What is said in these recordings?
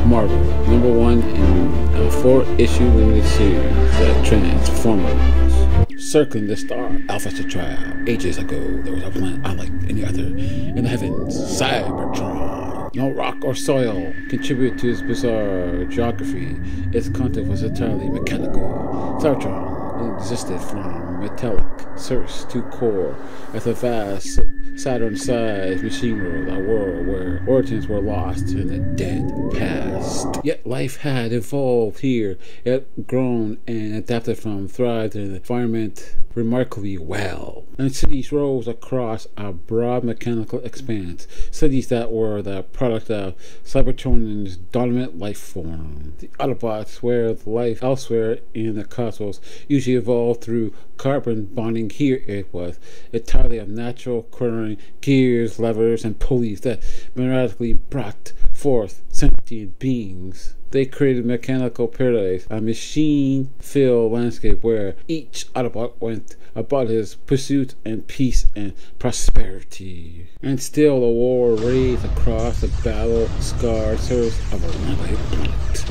Marvel, #1 in a 4-issue limited series, The Transformers. Circling the star, Alpha Centauri. Ages ago, there was a planet unlike any other in the heavens, Cybertron. No rock or soil contributed to its bizarre geography. Its content was entirely mechanical. Cybertron existed from metallic surface to core as a vast Saturn-sized machine world, a world where origins were lost in the dead past. Yet life had evolved here, it grown and adapted from thrived in the environment remarkably well. And cities rose across a broad mechanical expanse, cities that were the product of Cybertron's dominant life form. The Autobots, where life elsewhere in the cosmos usually evolved through carbon bonding, here it was entirely of natural quivering gears, levers, and pulleys that miraculously brought forth sentient beings. They created mechanical paradise, a machine-filled landscape where each Autobot went about his pursuit and peace and prosperity. And still the war raged across the battle-scarred surface of a runaway planet.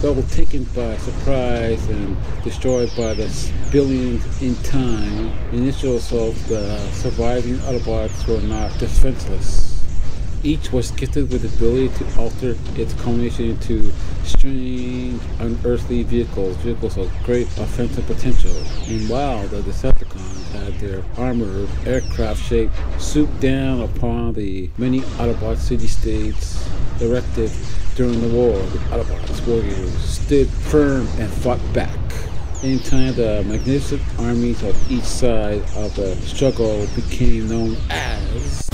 Though taken by surprise and destroyed by the billions in time, initial assaults, the surviving Autobots were not defenseless. Each was gifted with the ability to alter its combination into strange, unearthly vehicles of great offensive potential. And while the Decepticons had their armored, aircraft-shaped swoop down upon the many Autobot city-states erected during the war, the Autobots warriors stood firm and fought back. In time, the magnificent armies of each side of the struggle became known as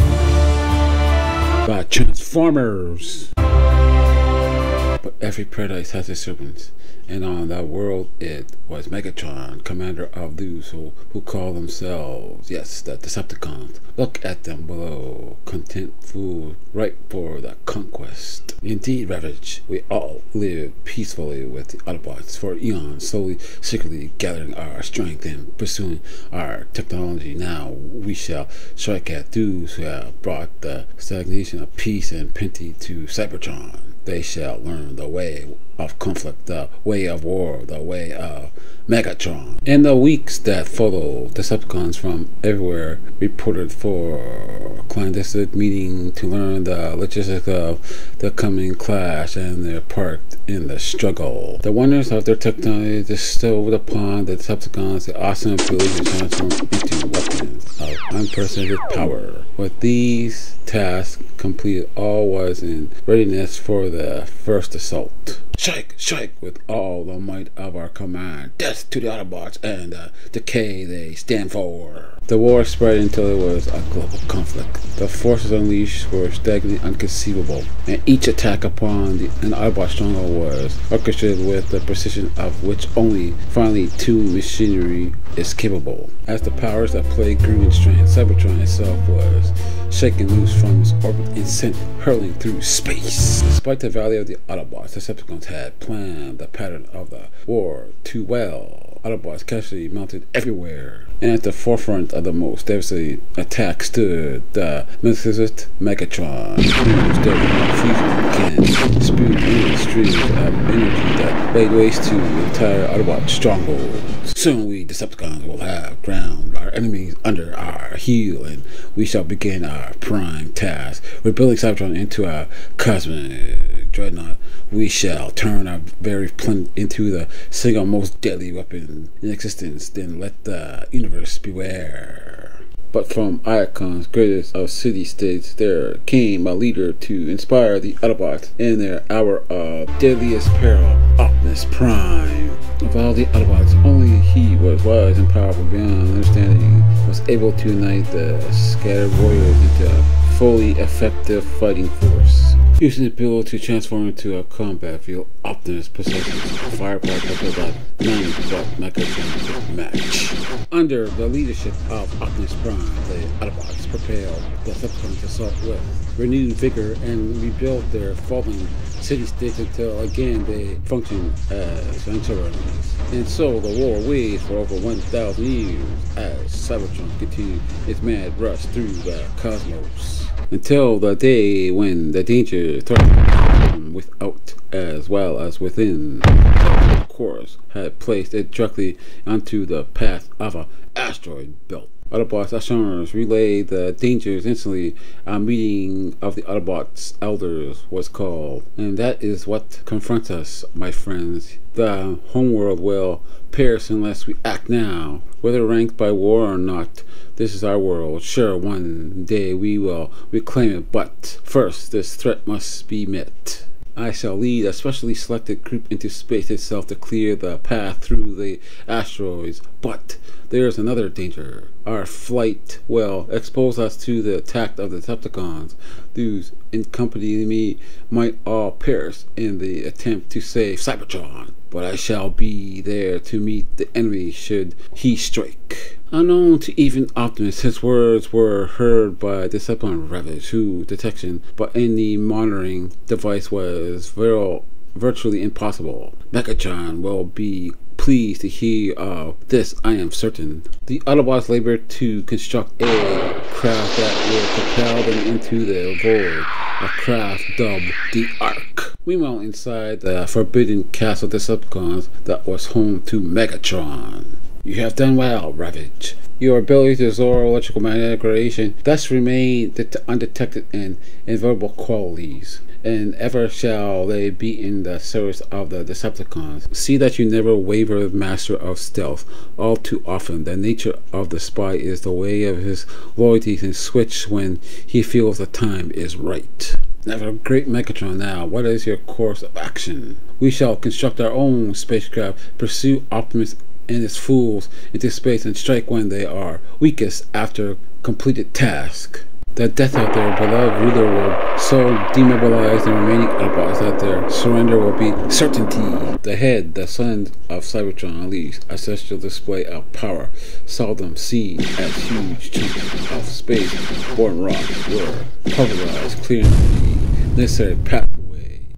the Transformers. But every paradise has its serpents, and on that world it was Megatron, commander of those who call themselves, yes, the Decepticons. Look at them below, content fools, ripe for the conquest. Indeed, Ravage, we all live peacefully with the Autobots for eons, slowly, secretly gathering our strength and pursuing our technology. Now we shall strike at those who have brought the stagnation of peace and plenty to Cybertron. They shall learn the way of conflict, the way of war, the way of Megatron. In the weeks that followed, Decepticons from everywhere reported for a clandestine meeting to learn the logistics of the coming clash and their part in the struggle. The wonders of their technology bestowed upon the Decepticons the awesome ability to transform into weapons of unprecedented power. With these tasks completed, all was in readiness for the first assault. Strike, strike with all the might of our command. Death to the Autobots and the decay they stand for. The war spread until it was a global conflict. The forces unleashed were staggeringly inconceivable, and each attack upon an Autobot stronghold was orchestrated with the precision of which only finely tuned machinery is capable. As the powers that plague grew in strength, Cybertron itself was shaken loose from its orbit and sent hurling through space. Despite the value of the Autobots, the Decepticons had planned the pattern of the war too well. Autobots casually mounted everywhere, and at the forefront of the most devastating attack stood the magnificent Megatron, whose deadly fusion began spewing in streams of energy that laid waste to the entire Autobot stronghold. Soon we Decepticons will have ground our enemies under our heel, and we shall begin our prime task, rebuilding Cybertron into a cosmic dreadnought. We shall turn our very planet into the single most deadly weapon in existence, then let the universe beware. But from Iocon's greatest of city-states there came a leader to inspire the Autobots in their hour of deadliest peril, Optimus Prime. Of all the Autobots, only he was wise and powerful beyond understanding, was able to unite the scattered warriors into a fully effective fighting force. Using the ability to transform into a combat field, Optimus possesses a firepower that none but Megatron could match. Under the leadership of Optimus Prime, the Autobots propelled the Decepticons assault with renewed vigor and rebuilt their fallen city-states until again they functioned as sanctuaries. And so the war waged for over 1,000 years as Cybertron continued its mad rush through the cosmos, until the day when the danger threatened without as well as within. Of course, had placed it directly onto the path of an asteroid belt. Autobots astronomers relayed the dangers instantly. A meeting of the Autobots elders was called, and that is what confronts us, my friends. The homeworld will perish unless we act now, whether ranked by war or not. This is our world. Sure, one day we will reclaim it, but first this threat must be met. I shall lead a specially selected group into space itself to clear the path through the asteroids, but there is another danger. Our flight will expose us to the attack of the Decepticons. Those in company with me might all perish in the attempt to save Cybertron, but I shall be there to meet the enemy should he strike. Unknown to even Optimus, his words were heard by Decepticon Ravage, whose detection but any monitoring device was virtually impossible. Megatron will be pleased to hear of this, I am certain. The Autobots labor to construct a craft that will propel them into the void, a craft dubbed the Ark. Meanwhile, inside the forbidden castle Decepticons that was home to Megatron. You have done well, Ravage. Your ability to absorb electrical magnetic radiation thus remain undetected and invulnerable qualities, and ever shall they be in the service of the Decepticons. See that you never waver, master of stealth. All too often, the nature of the spy is the way of his loyalties and switch when he feels the time is right. Never great Megatron now, what is your course of action? We shall construct our own spacecraft, pursue Optimus and his fools into space and strike when they are weakest after completed task. The death of their beloved ruler will so demobilize the remaining Autobots that their surrender will be certainty. The head, the sons of Cybertron unleashed a celestial display of power, seldom seen as huge chunks of space-borne rocks were pulverized, clearing the necessary pathway.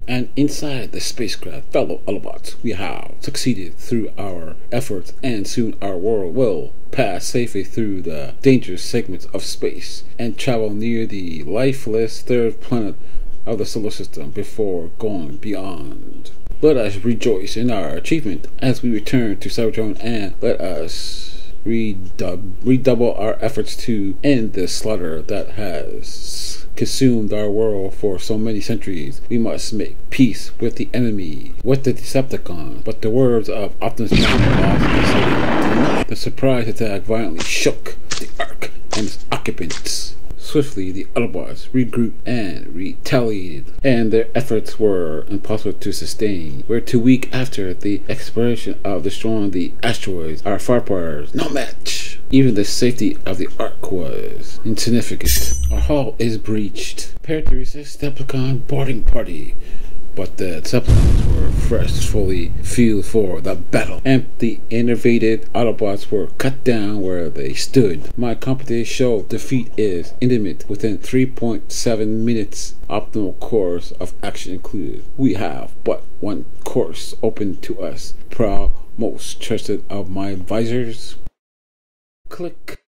And inside the spacecraft, fellow Autobots, we have succeeded through our efforts, and soon our world will pass safely through the dangerous segments of space and travel near the lifeless third planet of the solar system before going beyond. Let us rejoice in our achievement as we return to Cybertron, and let us redouble our efforts to end this slaughter that has consumed our world for so many centuries. We must make peace with the enemy, with the Decepticons. But the words of Optimus Prime, the surprise attack violently shook the Ark and its occupants. Swiftly, the Autobots regrouped and retaliated, and their efforts were impossible to sustain. We're too weak after the exploration of destroying the asteroids. Our firefighters, no match. Even the safety of the Ark was insignificant. Our hull is breached. Prepared to resist Decepticon boarding party. But the Decepticons were fully fueled for the battle, and the innervated Autobots were cut down where they stood. My company showed defeat is intimate within 3.7 minutes. Optimal course of action included. We have but one course open to us. Proud, most trusted of my advisors. Click.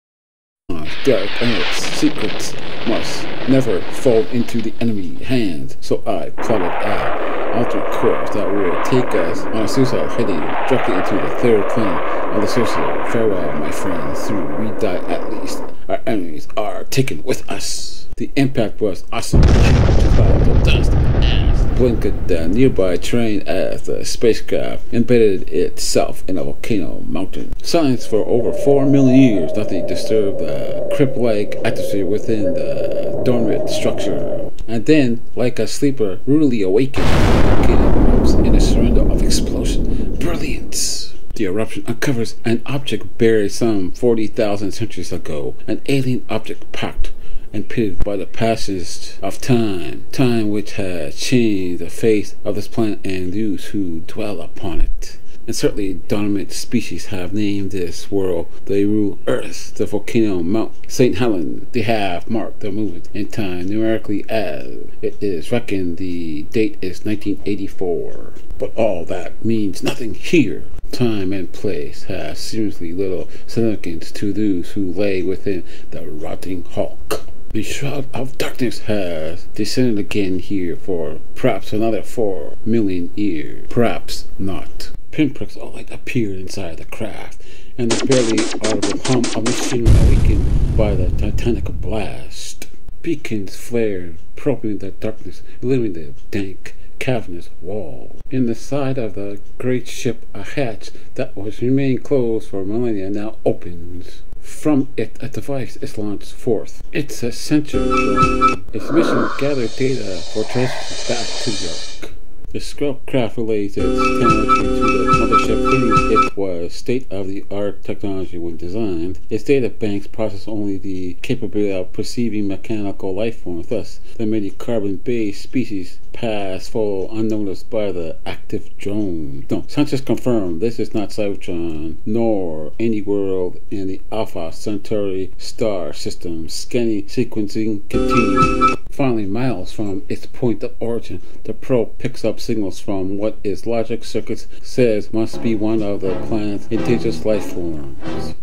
Dark and its secrets must never fall into the enemy hands, so I plotted an alternate course that would take us on a suicide heading directly into the third planet of the sorcerer. Farewell, my friends, through we die at least. Our enemies are taken with us. The impact was awesome. Clouds of dust and blanketed the nearby terrain as the spacecraft embedded itself in a volcano mountain. Silence for over 4 million years, nothing disturbed the crypt-like atmosphere within the dormant structure. And then, like a sleeper rudely awakened, the volcano erupts in a surrender of explosion. Brilliance! The eruption uncovers an object buried some 40,000 centuries ago, an alien object packed and pitted by the passage of time which has changed the face of this planet and those who dwell upon it. And certainly dominant species have named this world. They rule Earth, the volcano Mount St. Helens. They have marked the movement in time numerically as it is reckoned. The date is 1984. But all that means nothing here. Time and place have seriously little significance to those who lay within the rotting hulk. The shroud of darkness has descended again here for perhaps another 4 million years. Perhaps not. Pinpricks of light appeared inside the craft, and the barely audible hum of machinery awakened by the titanic blast. Beacons flared, probing the darkness, illuminating the dank, cavernous wall. In the side of the great ship, a hatch that was remaining closed for millennia now opens. From it, a device is launched forth. It's a sentient drone. Its mission: gather data for transfer back to York. The scrub craft relays its technology to the mothership, claiming it was state-of-the-art technology when designed. Its data banks process only the capability of perceiving mechanical life forms. Thus, the many carbon-based species pass full unnoticed by the active drone. No, scientists confirm this is not Cybertron, nor any world in the Alpha Centauri star system. Scanning sequencing continues. Finally, miles from its point of origin, the probe picks up signals from what its logic circuits says must be one of the planet's indigenous life forms.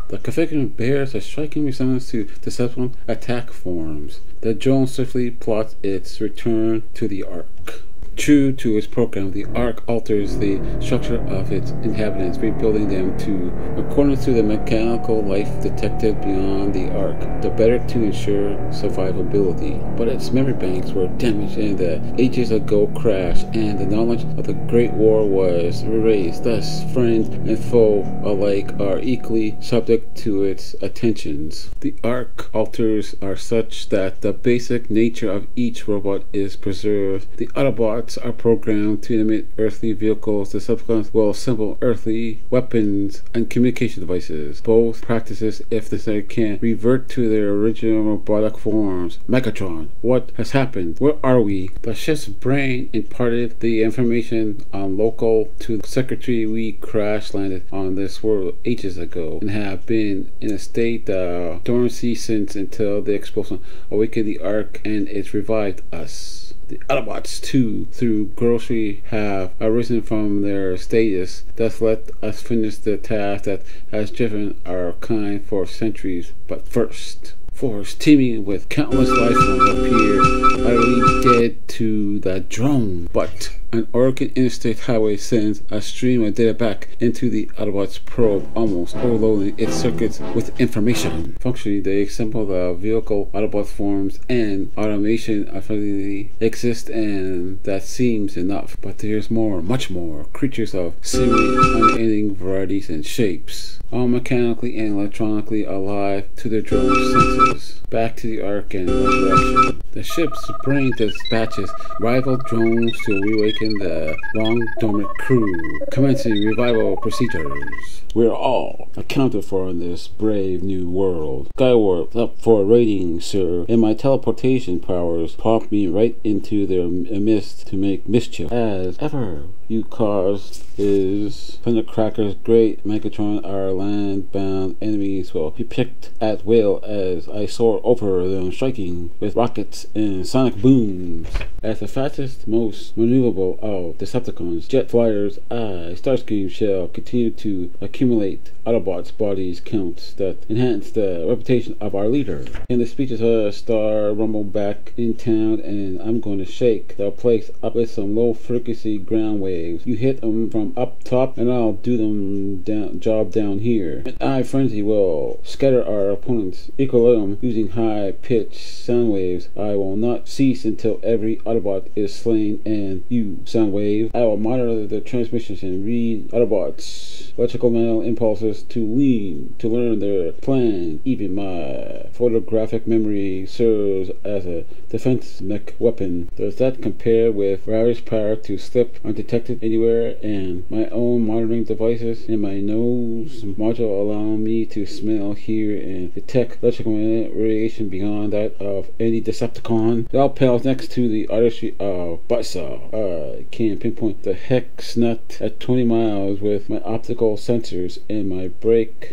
The configuration bears a striking resemblance to Decepticon attack forms. The drone swiftly plots its return to the Ark. True to its program, the Ark alters the structure of its inhabitants, rebuilding them to accordance to the mechanical life detected beyond the Ark, the better to ensure survivability. But its memory banks were damaged in the ages ago crash, and the knowledge of the Great War was erased. Thus, friend and foe alike are equally subject to its attentions. The Ark alters are such that the basic nature of each robot is preserved. The Autobots are programmed to emit earthly vehicles. The Decepticons will assemble earthly weapons and communication devices. Both practices, if necessary, can revert to their original robotic forms. Megatron, what has happened? Where are we? The ship's brain imparted the information on local to the secretary. We crash landed on this world ages ago and have been in a state of dormancy since until the explosion awakened the Ark and it revived us. The Autobots, too, through grocery, have arisen from their status. Thus, let us finish the task that has driven our kind for centuries. But first, force teeming with countless life forms appear, utterly dead to the drone. But an Oregon Interstate Highway sends a stream of data back into the Autobots probe, almost overloading its circuits with information. Functionally, they assemble the vehicle Autobot forms, and automation effectively exists, and that seems enough. But there's more, much more. Creatures of seemingly unending varieties and shapes, all mechanically and electronically alive to their drone senses. Back to the Ark and resurrection. The ship's brain dispatches rival drones to reawaken the long-dormant crew, commencing revival procedures. We're all accounted for in this brave new world. Skywarp up for a rating, sir, and my teleportation powers pop me right into their midst to make mischief. As ever, you cause is Thundercracker's great Megatron, our land-bound enemies will be picked at will as I soar over them, striking with rockets and sonic booms. As the fastest, most maneuverable of Decepticons, jet flyers, I, Starscream, shall continue to accumulate Autobots' bodies counts that enhance the reputation of our leader. And the speeches of a star rumble back in town, and I'm going to shake the place up with some low-frequency ground waves. You hit them from up top, and I'll do them down here. And I, Frenzy, will scatter our opponent's equilibrium using high-pitched sound waves. I will not cease until every Autobot is slain, and you, Soundwave, I will monitor the transmissions and read Autobots' electrical mental impulses to learn their plan. Even my photographic memory serves as a defense mech weapon. Does that compare with Ravish's power to slip undetected anywhere, and my own monitoring devices in my nose module allow me to smell, hear, and detect electrical radiation beyond that of any Decepticon? It all pales next to the artistry of Buzzsaw. I can pinpoint the hex nut at 20 miles with my optical sensors, and my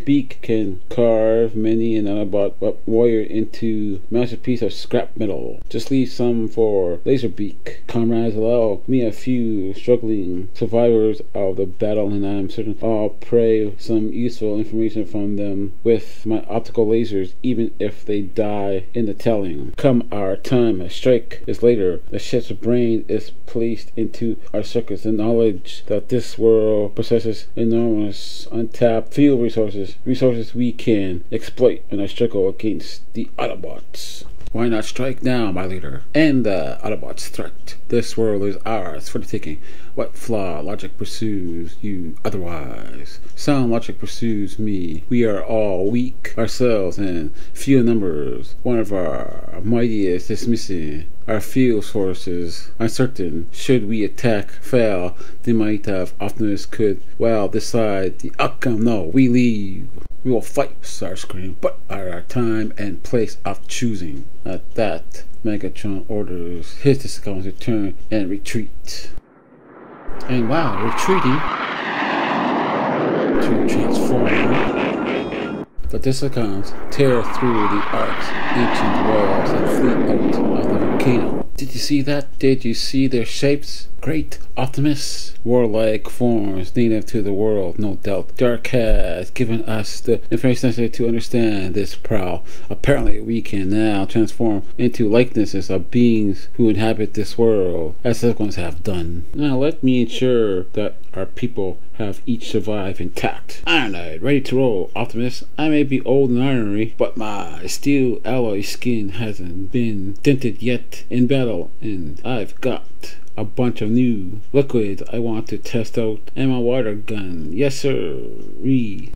beak can carve many an Autobot warrior into a masterpiece of scrap metal. Just leave some for Laserbeak. comrades, allow me a few struggling survivors of the battle, and I'm certain I'll pray some useful information from them with my optical lasers, even if they die in the telling. Come our time, a strike is later. The ship's brain is placed into our circuits, the knowledge that this world possesses enormous untapped field resources we can exploit in our struggle against the Autobots. Why not strike now, my leader? End the Autobots' threat. This world is ours for the taking. What flaw logic pursues you otherwise? Sound logic pursues me. We are all weak ourselves and few in numbers. One of our mightiest is missing. Our field sources uncertain. Should we attack, fail, they might have Optimus could well decide the outcome. No, we leave. We will fight, Starscream, but at our time and place of choosing. At that, Megatron orders his Decepticons to turn and retreat. And while retreating to transform, the Decepticons tear through the Ark's ancient walls and flee out of the volcano. Did you see that? Did you see their shapes? Great Optimus, warlike forms native to the world, no doubt. Dark has given us the information necessary to understand this prowl. Apparently we can now transform into likenesses of beings who inhabit this world, as Decepticons have done. Now let me ensure that our people have each survived intact. Ironite, ready to roll, Optimus. I may be old and ironery, but my steel alloy skin hasn't been dented yet in battle, and I've got a bunch of new liquids I want to test out, and my water gun. Yes sir.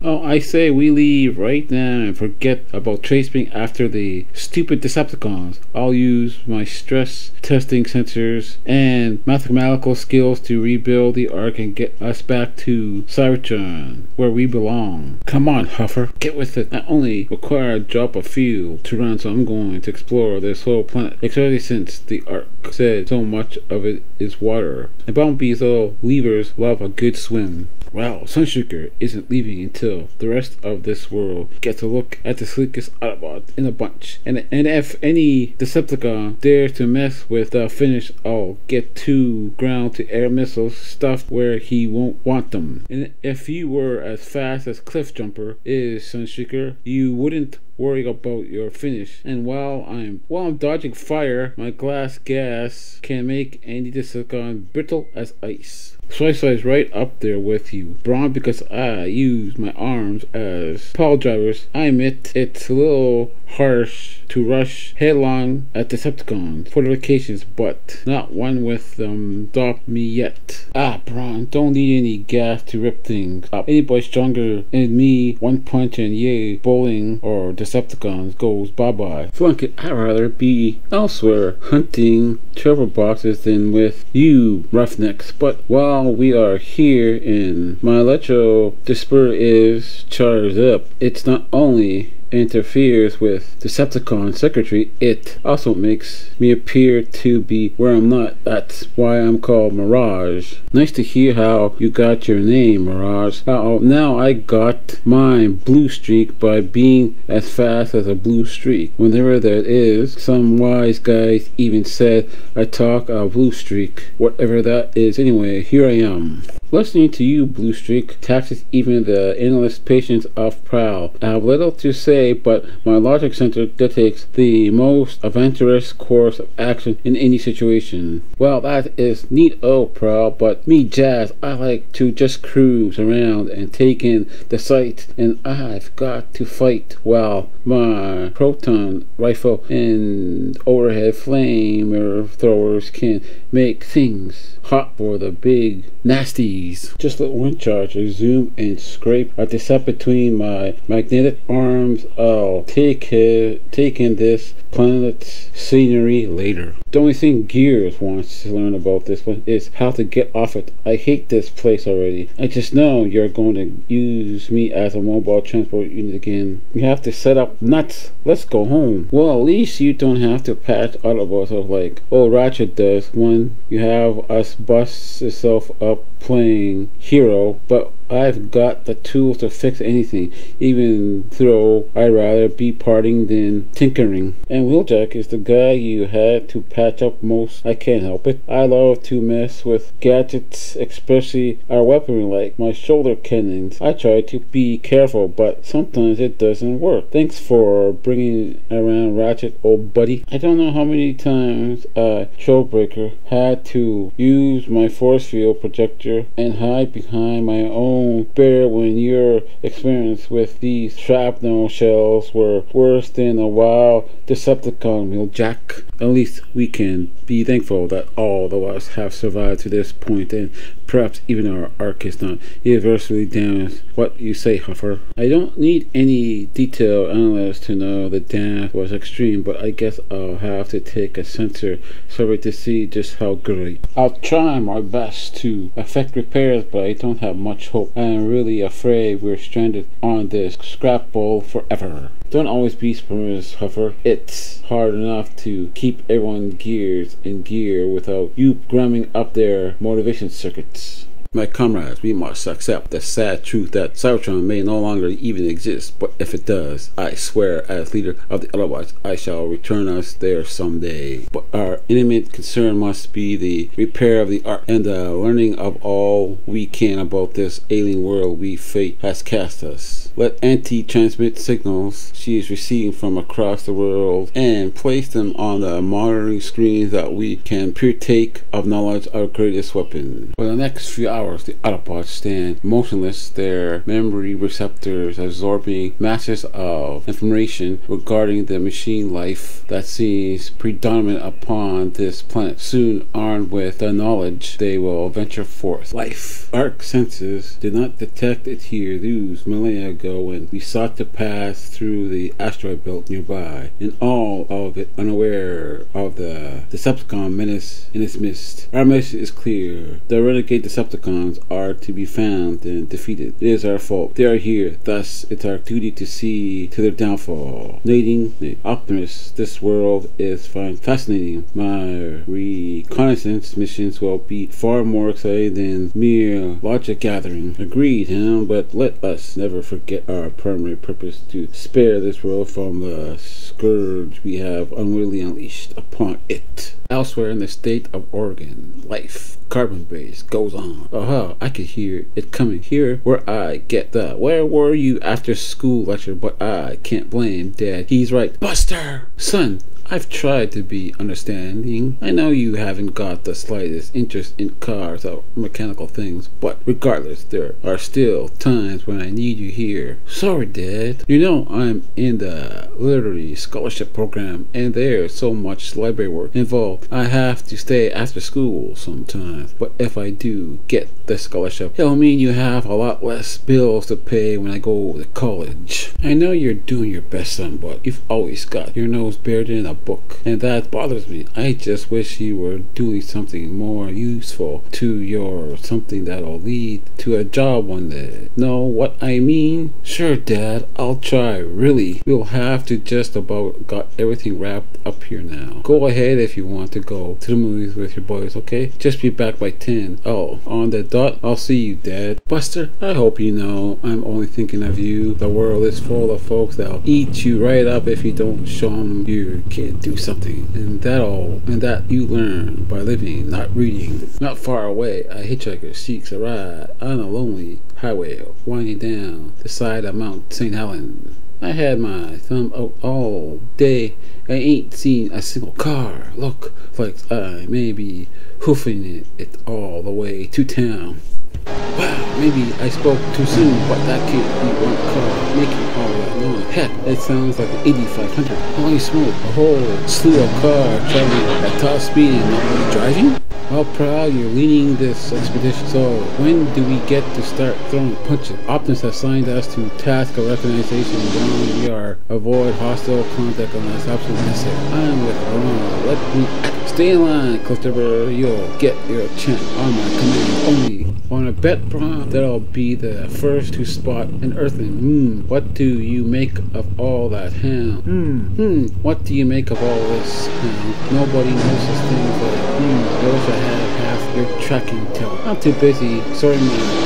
Oh, I say we leave right now and forget about tracing after the stupid Decepticons. I'll use my stress testing sensors and mathematical skills to rebuild the Ark and get us back to Cybertron, where we belong. Come on, Huffer, get with it. I only require a drop of fuel to run, so I'm going to explore this whole planet, especially since the Ark said so much of it is water, and Bumblebee's little levers love a good swim. Well, Sunstreaker isn't leaving until the rest of this world gets a look at the sleekest Autobot in a bunch. And if any Decepticon dares to mess with the finish, I'll get 2 ground-to-air missiles stuffed where he won't want them. And if you were as fast as Cliffjumper is, Sunstreaker, you wouldn't worry about your finish. And while I'm dodging fire, my glass gas can make any Decepticon brittle as ice. Slice is right up there with you, Brawn, because I use my arms as pile drivers. I admit it's a little harsh to rush headlong at Decepticons fortifications, but not one with them stop me yet. Brawn, don't need any gas to rip things up. Anybody stronger than me, one punch and yay, bowling or Decepticons goes bye-bye. Flunk it, I'd rather be elsewhere hunting treasure boxes than with you roughnecks, but while we are here and my electro disper is charged up, it's not only interferes with Decepticon circuitry, it also makes me appear to be where I'm not. That's why I'm called Mirage. Nice to hear how you got your name, Mirage. Now I got mine, Blue Streak, by being as fast as a blue streak. Whenever that is, some wise guys even said I talk a blue streak. Whatever that is, anyway, here I am. Listening to you, Blue Streak, taxes even the endless patience of Prowl. I have little to say, but my logic center dictates the most adventurous course of action in any situation. Well, that is neat, Prowl, but me, Jazz, I like to just cruise around and take in the sights, and I've got to fight. Well, my proton rifle and overhead flamer throwers can make things hot for the big nasties. Just let one charge, I zoom and scrape a decept between my magnetic arms. I'll take in this planet's scenery later. The only thing Gears wants to learn about this one is how to get off it. I hate this place already. I just know you're going to use me as a mobile transport unit again. You have to set up nuts. Let's go home. Well, at least you don't have to patch Autobots up like old Ratchet does when you have us bust itself up playing hero. But I've got the tools to fix anything, even though I'd rather be parting than tinkering. And Wheeljack is the guy you had to patch up most. I can't help it. I love to mess with gadgets, especially our weaponry like my shoulder cannons. I try to be careful, but sometimes it doesn't work. Thanks for bringing around Ratchet, old buddy. I don't know how many times a Trailbreaker had to use my force field projector and hide behind my own bear when your experience with these shrapnel shells were worse than a wild Decepticon, Wheeljack. At least we can be thankful that all of us have survived to this point, and perhaps even our arc is not universally damaged. What you say, Huffer? I don't need any detailed analysis to know the damage was extreme, but I guess I'll have to take a sensor survey to see just how great. I'll try my best to effect repairs, but I don't have much hope. I am really afraid we're stranded on this scrap bowl forever. Don't always be surprised, Huffer. It's hard enough to keep everyone's gears in gear without you grumming up their motivation circuits. My comrades, we must accept the sad truth that Cybertron may no longer even exist, but if it does, I swear as leader of the Otherwise, I shall return us there someday. But our intimate concern must be the repair of the ark and the learning of all we can about this alien world fate has cast us. Let Auntie transmit signals she is receiving from across the world and place them on the monitoring screens that we can partake of knowledge of our greatest weapon. For the next few hours, the Autobots stand motionless, their memory receptors absorbing masses of information regarding the machine life that seems predominant upon this planet. Soon, armed with the knowledge, they will venture forth. Life. Arc senses did not detect it here those millennia ago when we sought to pass through the asteroid belt nearby, and all of it unaware of the Decepticon menace in its midst. Our mission is clear. The renegade Decepticons are to be found and defeated. It is our fault. They are here, thus it's our duty to see to their downfall. Nading the optimist, this world is fascinating. My reconnaissance missions will be far more exciting than mere logic gathering. Agreed, but let us never forget our primary purpose: to spare this world from the scourge we have unwillingly unleashed upon it. Elsewhere in the state of Oregon, life, carbon-based, goes on. Aha, I could hear it coming. Here where I get the "where were you after school" lecture, but I can't blame Dad. He's right. Buster! Son, I've tried to be understanding. I know you haven't got the slightest interest in cars or mechanical things, but regardless, there are still times when I need you here. Sorry, Dad. You know I'm in the literary scholarship program, and there's so much library work involved. I have to stay after school sometimes, but if I do get the scholarship, it'll mean you have a lot less bills to pay when I go to college. I know you're doing your best, son, but you've always got your nose buried in a book, and that bothers me. I just wish you were doing something more useful to your something that'll lead to a job one day. Know what I mean? Sure, Dad, I'll try. Really, we'll have to just about got everything wrapped up here now. Go ahead if you want to go to the movies with your boys, okay? Just be back by 10. Oh, on the dot, I'll see you, Dad. Buster, I hope you know I'm only thinking of you. The world is full of folks that'll eat you right up if you don't show them your kid do something, and that you learn by living, not reading. Not far away, a hitchhiker seeks a ride on a lonely highway winding down the side of Mount St. Helens. I had my thumb out all day. I ain't seen a single car. Look like I may be hoofing it all the way to town. Wow, maybe I spoke too soon, but that can't be one car making all that noise. Heck, it sounds like an 8500. Holy smoke, a whole slew of cars traveling at top speed and not really driving? How proud you're leading this expedition. So, when do we get to start throwing punches? Optimus has signed us to task of recognition beyond we are avoid hostile contact unless absolutely necessary. I am with Ron. Let me act. Stay in line, Cluster. You'll get your chance on my command only. On a bet, Prom, that I'll be the first to spot an earthling. What do you make of all that, Hound? What do you make of all this, Hound? Nobody notices things like, I wish I had half your tracking tail. I'm too busy sorting my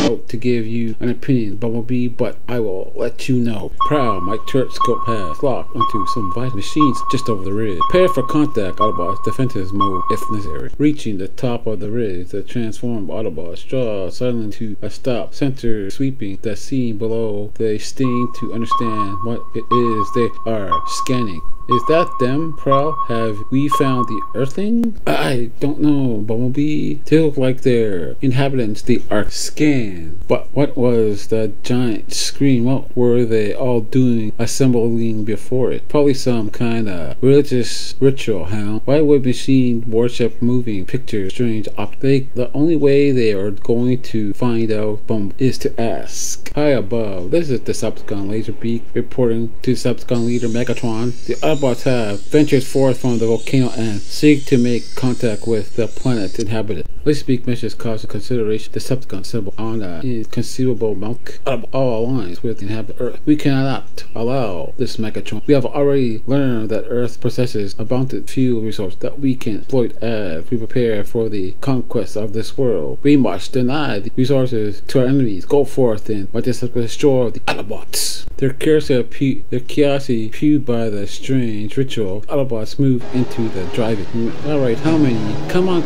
out to give you an opinion, Bumblebee, but I will let you know. Proud, my turret scope has locked onto some vital machines just over the ridge. Prepare for contact, Autobots, defensive mode if necessary. Reaching the top of the ridge, the transformed Autobots draw suddenly to a stop, center sweeping the scene below. They sting to understand what it is they are scanning. Is that them, Prowl? Have we found the Earthling? I don't know, Bumblebee. They look like they're inhabitants the Ark scan. But what was the giant screen? What were they all doing assembling before it? Probably some kind of religious ritual, Hound. Why would machine worship moving pictures strange optics? The only way they are going to find out is to ask. High above, this is the Decepticon Laserbeak reporting to Decepticon leader Megatron. The Autobots have ventured forth from the volcano and seek to make contact with the planet's inhabitant. Laserbeak missions cause consideration Decepticon symbol on an inconceivable milk of all alliance with the inhabitant Earth. We cannot allow this, Megatron. We have already learned that Earth possesses abundant fuel resources that we can exploit as we prepare for the conquest of this world. We must deny the resources to our enemies. Go forth and destroy the Autobots. Their curiosity fueled by the strange ritual, Autobots move into the driving. Alright, how many? Come on,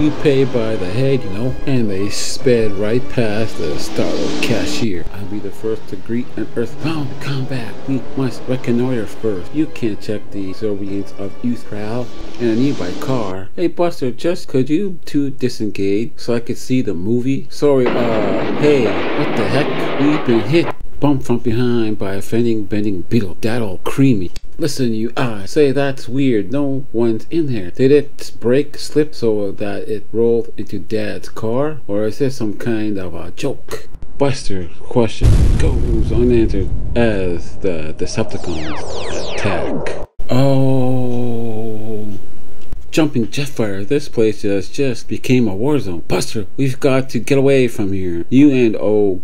you pay by the head, you know. And they sped right past the startled cashier. I'll be the first to greet an Earthbound combat. We must reconnoiter first. You can't check the surveillance of youth crowd in a nearby car. Hey Buster, just could you two disengage so I could see the movie? Sorry, hey, what the heck? We've been hit. Bumped from behind by a bending beetle. That all creamy. Listen, you say that's weird. No one's in there. Did it slip so that it rolled into Dad's car? Or is this some kind of a joke? Buster question goes unanswered as the Decepticons attack. Oh. Jumping Jetfire, this place just became a war zone. Buster, we've got to get away from here. You and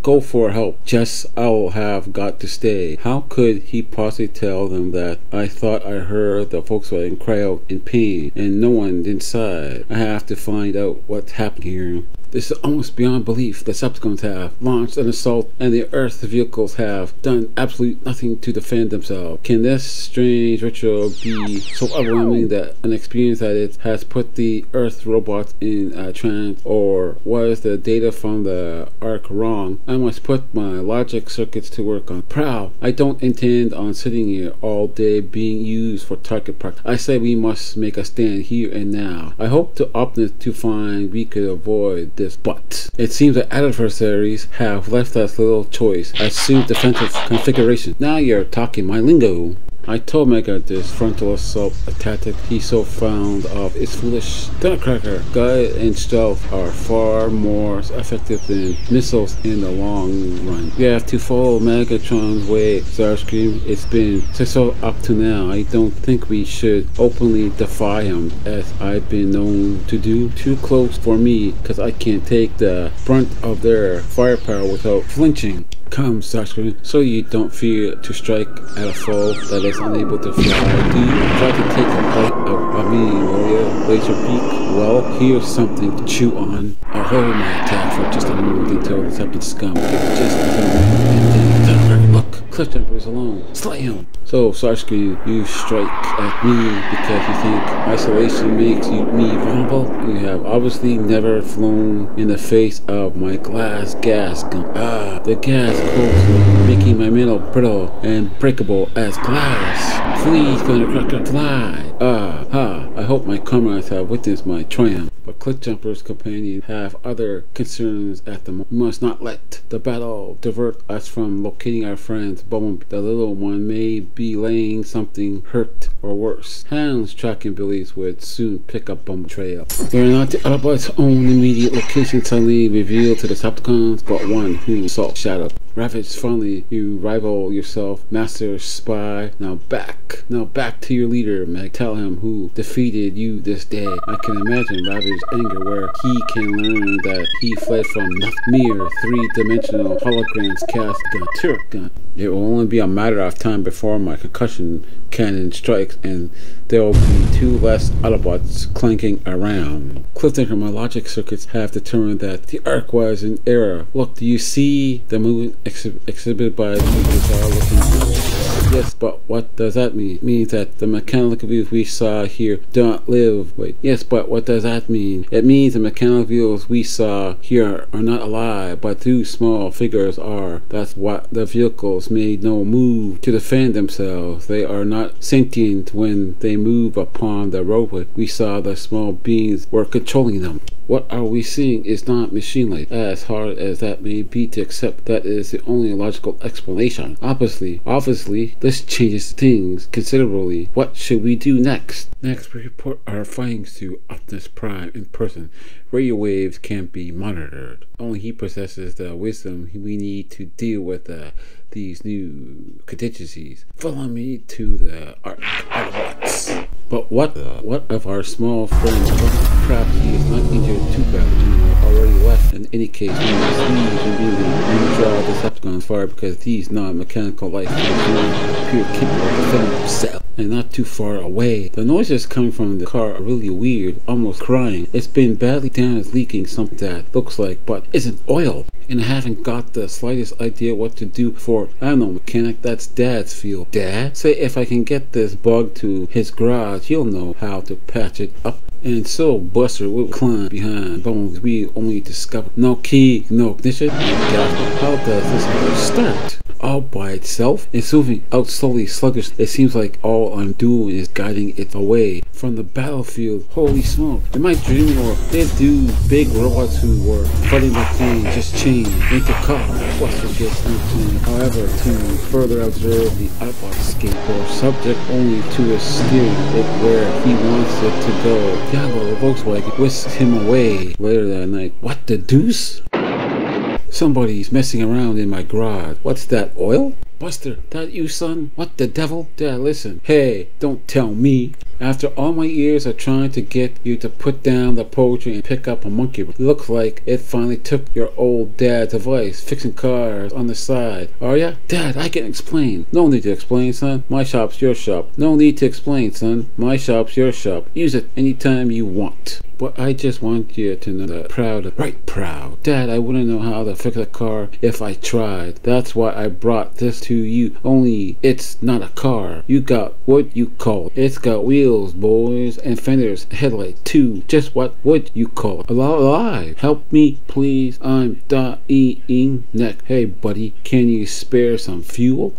go for help. Jess, I'll have got to stay. How could he possibly tell them that? I thought I heard the Volkswagen cry out in pain and no one inside. I have to find out what's happened here. This is almost beyond belief. The Decepticons have launched an assault and the Earth vehicles have done absolutely nothing to defend themselves. Can this strange ritual be so overwhelming that an experience that it has put the Earth robots in a trance? Or was the data from the Ark wrong? I must put my logic circuits to work on. Prowl, I don't intend on sitting here all day being used for target practice. I say we must make a stand here and now. I hope to Optimus to find we could avoid this. But it seems that adversaries have left us little choice. Assume defensive configuration. Now you're talking my lingo. I told Mega this frontal assault tactic he's so fond of is foolish. Thundercracker, guide and stealth are far more effective than missiles in the long run. You have to follow Megatron's way, Starscream. It's been successful up to now. I don't think we should openly defy him as I've been known to do. Too close for me, cause I can't take the brunt of their firepower without flinching. Come, Starscream, so you don't fear to strike at a foe that is unable to fly. Do you try to take a bite out of me, warrior? Laserbeak? Well, here's something to chew on. I'll hold my attack for just a moment until the second scum gets just as a and then look, Cliffjumper is alone. Slay him! So, Starscream, you strike at me because you think isolation makes me vulnerable? You have obviously never flown in the face of my glass gas gun. The gas cools me, making my metal brittle and breakable as glass. Flee, Thundercracker, fly! I hope my comrades have witnessed my triumph. But Cliffjumper's companion have other concerns at the moment. We must not let the battle divert us from locating our friends. Bumblebee, the little one, may be laying something hurt or worse. Hounds tracking Billy's would soon pick up Bumble trail. They're not the Autobots' own immediate location suddenly revealed to the Decepticons, but one who saw shadow. Ravage, finally, you rival yourself, Master Spy. Now back to your leader, Meg. Tell him who defeated you this day. I can imagine Ravage's anger where he can learn that he fled from mere three-dimensional holograms cast gun, turret gun. It will only be a matter of time before my concussion cannon strikes and there will be two less Autobots clanking around. Cliffhanger, my logic circuits have determined that the arc was an error. Look, do you see the movement exhibited by the bizarre looking? Yes, but what does that mean? It means that the mechanical views we saw here don't live. Wait, yes, but what does that mean? It means the mechanical views we saw here are not alive, but two small figures are. That's what the vehicles made no move to defend themselves. They are not sentient when they move upon the roadway. We saw the small beings were controlling them. What are we seeing is not machine-like. As hard as that may be to accept, that is the only logical explanation. Obviously, this changes things considerably. What should we do next? Next, we report our findings to Optimus Prime in person. Radio waves can't be monitored. Only he possesses the wisdom we need to deal with these new contingencies. Follow me to the Autobots. But what of our small friend? Perhaps he is not injured too badly. Already left. In any case, we must leave and draw the Decepticons far because these non-mechanical life forms appear capable of defending themselves. And not too far away. The noises coming from the car are really weird, almost crying. It's been badly damaged, leaking something that looks like, but isn't oil. And I haven't got the slightest idea what to do for it. I don't know, mechanic, that's Dad's field. Dad? Say if I can get this bug to his garage, he'll know how to patch it up. And so Buster will climb behind bones we only discovered. No key, no ignition. How does this start? All by itself? It's moving out slowly, sluggish. It seems like all I'm doing is guiding it away from the battlefield. Holy smoke. Am I dreaming, or did big robots who were fighting the plane just change into cars? Buster gets into, however, to further observe the Autobot skateboard, subject only to his steering it where he wants it to go. Diablo, Volkswagen whisks him away. Later that night, what the deuce? Somebody's messing around in my garage. What's that, oil? Buster, that you, son? What the devil? Dad, listen. Hey, don't tell me. After all my years of trying to get you to put down the poetry and pick up a monkey, it looks like it finally took your old dad's advice, fixing cars on the side. Are ya? Dad, I can explain. No need to explain, son. My shop's your shop. No need to explain, son. My shop's your shop. Use it anytime you want. But I just want you to know that right proud. Dad, I wouldn't know how to fix a car if I tried. That's why I brought this to you. Only it's not a car. You got what you call it. It's got wheels, boys, and fenders, headlights too. Just what would you call it? Alive. Help me, please. I'm dying neck. Hey, buddy, can you spare some fuel?